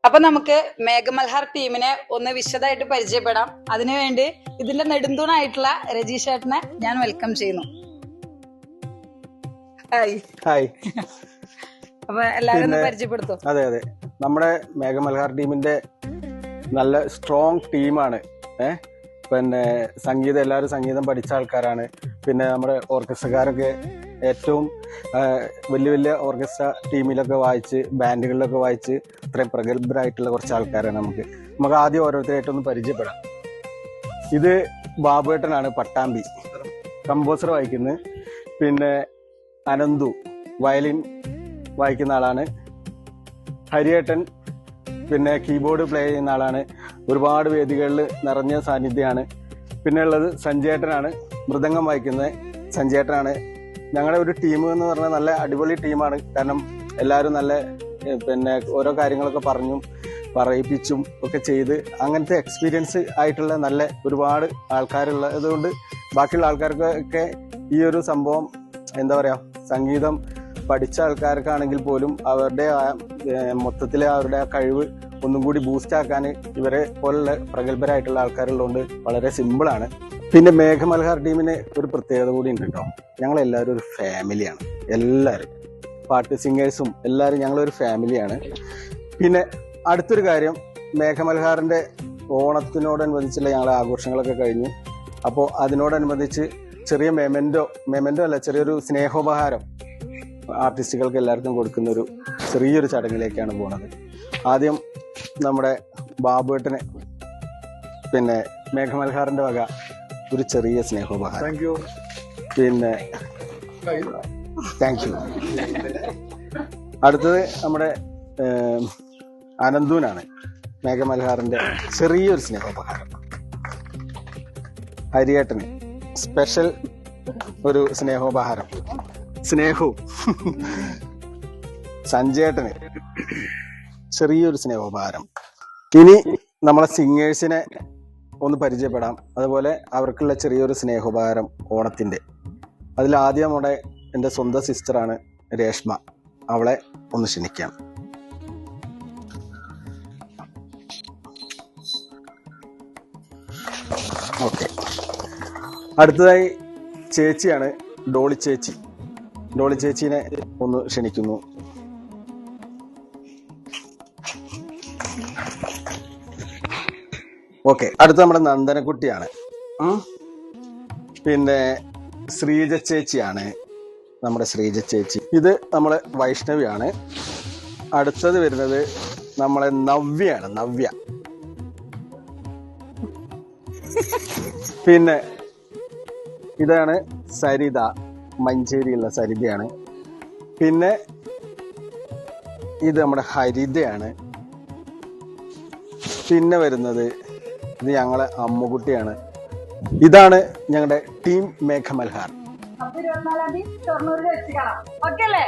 അപ്പൊ നമുക്ക് മേഘമൽഹാർ ടീമിനെ ഒന്ന് വിശദമായിട്ട് പരിചയപ്പെടാം. അതിനുവേണ്ടി ഇതിന്റെ നെടുന്തൂണായിട്ടുള്ള രജീഷ് ചേട്ടനെ ഞാൻ വെൽക്കം ചെയ്യുന്നു. ഹായ്. ഹായ്. അപ്പൊ എല്ലാവരും ഒന്ന് പരിചയപ്പെടുത്തും. അതെ അതെ, നമ്മുടെ മേഘമൽഹാർ ടീമിന്റെ നല്ല സ്ട്രോങ് ടീമാണ്. പിന്നെ എല്ലാവരും സംഗീതം പഠിച്ച ആൾക്കാരാണ്. പിന്നെ നമ്മുടെ ഓർക്കസ്ട്രക്കാരൊക്കെ ഏറ്റവും വലിയ വലിയ ഓർക്കസ്ട്ര ടീമിലൊക്കെ വായിച്ച് ബാൻഡുകളിലൊക്കെ വായിച്ച് ഇത്രയും പ്രഗത്ഭരായിട്ടുള്ള കുറച്ച് ആൾക്കാരാണ്. നമുക്ക് ആദ്യം ഓരോരുത്തരായിട്ടൊന്ന് പരിചയപ്പെടാം. ഇത് ബാബുവേട്ടനാണ്, പട്ടാമ്പി കമ്പോസർ വായിക്കുന്നത്. പിന്നെ അനന്തു വയലിൻ വായിക്കുന്ന ആളാണ്. ഹരിയേട്ടൻ പിന്നെ കീബോർഡ് പ്ലേ ചെയ്യുന്ന ആളാണ്. ഒരുപാട് വേദികളിൽ നിറഞ്ഞ സാന്നിധ്യമാണ്. പിന്നെ ഉള്ളത് സഞ്ജയേട്ടനാണ്, മൃദംഗം വായിക്കുന്നത് സഞ്ജയേട്ടനാണ്. ഞങ്ങളുടെ ഒരു ടീം എന്ന് പറഞ്ഞാൽ നല്ല അടിപൊളി ടീമാണ്. കാരണം എല്ലാവരും നല്ല പിന്നെ ഓരോ കാര്യങ്ങളൊക്കെ പറയിപ്പിച്ചും ഒക്കെ ചെയ്ത് അങ്ങനത്തെ എക്സ്പീരിയൻസ് ആയിട്ടുള്ള നല്ല ഒരുപാട് ആൾക്കാരുള്ളത് കൊണ്ട് ബാക്കിയുള്ള ആൾക്കാർക്കൊക്കെ ഈ ഒരു സംഭവം എന്താ പറയാ, സംഗീതം പഠിച്ച ആൾക്കാർക്കാണെങ്കിൽ പോലും അവരുടെ മൊത്തത്തിലെ അവരുടെ ആ കഴിവ് ഒന്നും കൂടി ബൂസ്റ്റ് ആക്കാൻ ഇവരെ പോലുള്ള പ്രഗത്ഭരായിട്ടുള്ള ആൾക്കാരുള്ളതുകൊണ്ട് വളരെ സിമ്പിളാണ്. പിന്നെ മേഘമൽഹാർ ടീമിന് ഒരു പ്രത്യേകത കൂടി ഉണ്ട് കേട്ടോ. ഞങ്ങളെല്ലാവരും ഒരു ഫാമിലിയാണ്. എല്ലാവരും പാട്ട് സിംഗേഴ്സും എല്ലാവരും ഞങ്ങളൊരു ഫാമിലിയാണ്. പിന്നെ അടുത്തൊരു കാര്യം, മേഘമൽഹാറിന്റെ ഓണത്തിനോടനുബന്ധിച്ചുള്ള ഞങ്ങളെ ആഘോഷങ്ങളൊക്കെ കഴിഞ്ഞു. അപ്പോൾ അതിനോടനുബന്ധിച്ച് ചെറിയ മെമെന്റോ അല്ല, ചെറിയൊരു സ്നേഹോപഹാരം ആർട്ടിസ്റ്റുകൾക്ക് എല്ലാവർക്കും കൊടുക്കുന്നൊരു ചെറിയൊരു ചടങ്ങിലേക്കാണ് പോകുന്നത്. ആദ്യം നമ്മുടെ ബാബുവേട്ടന് പിന്നെ മേഘമൽഹാറിന്റെ വക ഒരു ചെറിയ സ്നേഹോപഹാരം. പിന്നെ താങ്ക് യു. അടുത്തത് നമ്മുടെ അനന്തൂനാണ്, മേഘമൽഹാറിന്റെ ചെറിയൊരു സ്നേഹോപഹാരം. ഹരിയേട്ടന് സ്പെഷ്യൽ ഒരു സ്നേഹോപഹാരം, സ്നേഹവും. സഞ്ജയേട്ടന് ചെറിയൊരു സ്നേഹോപഹാരം. ഇനി നമ്മളെ സിംഗേഴ്സിനെ ഒന്ന് പരിചയപ്പെടാം. അതുപോലെ അവർക്കുള്ള ചെറിയൊരു സ്നേഹോപഹാരം ഓണത്തിന്റെ. അതിലാദ്യം നമ്മുടെ എൻ്റെ സ്വന്തം സിസ്റ്ററാണ് രേഷ്മ. അവളെ ഒന്ന് ക്ഷണിക്കാം. ഓക്കെ. അടുത്തതായി ചേച്ചിയാണ്, ഡോളി ചേച്ചി. ഡോളി ചേച്ചീനെ ഒന്ന് ക്ഷണിക്കുന്നു. ഓക്കെ. അടുത്ത നമ്മുടെ നന്ദനക്കുട്ടിയാണ്. പിന്നെ ശ്രീജ ചേച്ചിയാണ്, നമ്മുടെ ശ്രീജ ചേച്ചി. ഇത് നമ്മളെ വൈഷ്ണവിയാണ്. അടുത്തത് വരുന്നത് നമ്മളെ നവ്യാണ്, നവ്യ. പിന്നെ ഇതാണ് സരിത, മഞ്ചേരിയുള്ള സരിതയാണ്. പിന്നെ ഇത് നമ്മുടെ ഹരിതയാണ്. പിന്നെ വരുന്നത് ഇത് ഞങ്ങളെ അമ്മുകുട്ടിയാണ്. ഇതാണ് ഞങ്ങളുടെ ടീം മേഘമൽഹാർ. 24 ഷൊർണൂരിൽ വെച്ച് കാണാം. ഓക്കേ അല്ലേ?